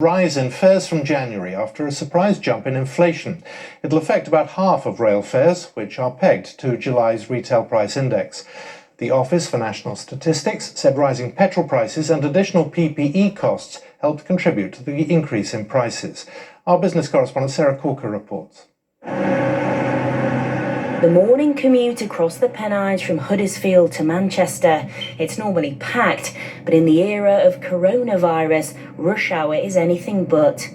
Rise in fares from January after a surprise jump in inflation. It'll affect about half of rail fares, which are pegged to July's retail price index. The Office for National Statistics said rising petrol prices and additional PPE costs helped contribute to the increase in prices. Our business correspondent Sarah Corker reports. The morning commute across the Pennines from Huddersfield to Manchester. It's normally packed, but in the era of coronavirus, rush hour is anything but.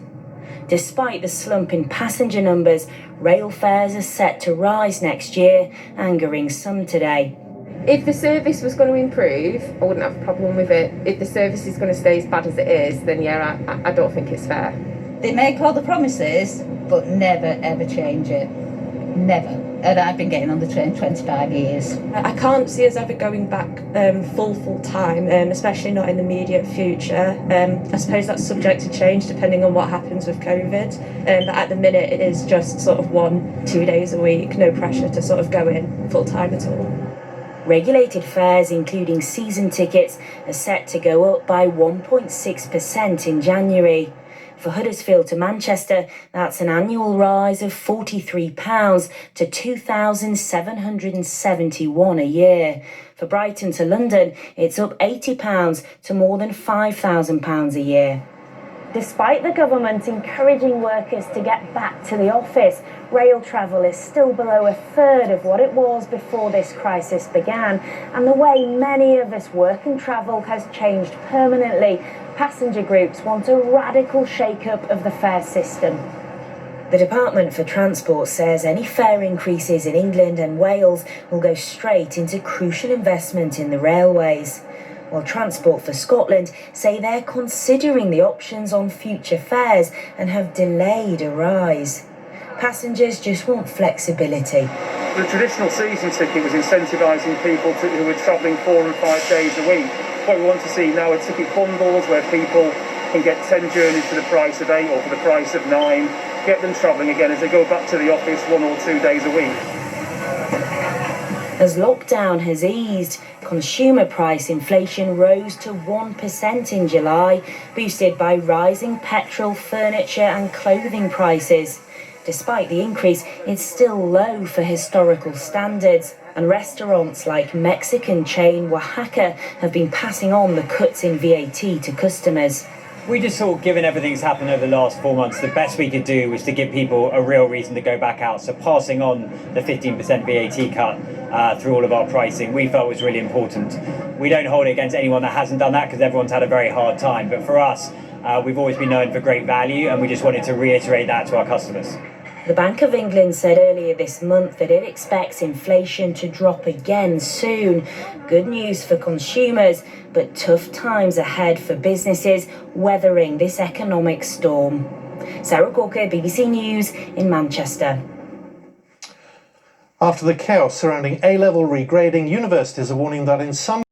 Despite the slump in passenger numbers, rail fares are set to rise next year, angering some today. If the service was going to improve, I wouldn't have a problem with it. If the service is going to stay as bad as it is, then yeah, I don't think it's fair. They make all the promises, but never ever change it. Never. And I've been getting on the train 25 years. I can't see us ever going back full time, especially not in the immediate future. I suppose that's subject to change depending on what happens with COVID. But at the minute it is just sort of 1-2 days a week, no pressure to sort of go in full time at all. Regulated fares, including season tickets, are set to go up by 1.6% in January. For Huddersfield to Manchester, that's an annual rise of £43 to £2,771 a year. For Brighton to London, it's up £80 to more than £5,000 a year. Despite the government encouraging workers to get back to the office, rail travel is still below a third of what it was before this crisis began, and the way many of us work and travel has changed permanently. Passenger groups want a radical shake-up of the fare system. The Department for Transport says any fare increases in England and Wales will go straight into crucial investment in the railways. While Transport for Scotland say they're considering the options on future fares and have delayed a rise. Passengers just want flexibility. The traditional season ticket was incentivising people who were travelling 4 and 5 days a week. What we want to see now are ticket bundles where people can get 10 journeys for the price of 8 or for the price of 9, get them travelling again as they go back to the office 1 or 2 days a week. As lockdown has eased, consumer price inflation rose to 1% in July, boosted by rising petrol, furniture and clothing prices. Despite the increase, it's still low for historical standards, and restaurants like Mexican chain Wahaca have been passing on the cuts in VAT to customers. We just thought, given everything's happened over the last 4 months, the best we could do was to give people a real reason to go back out. So passing on the 15% VAT cut through all of our pricing, we felt was really important. We don't hold it against anyone that hasn't done that because everyone's had a very hard time. But for us, we've always been known for great value, and we just wanted to reiterate that to our customers. The Bank of England said earlier this month that it expects inflation to drop again soon. Good news for consumers, but tough times ahead for businesses weathering this economic storm. Sarah Corker, BBC News in Manchester. After the chaos surrounding A-level regrading, universities are warning that in some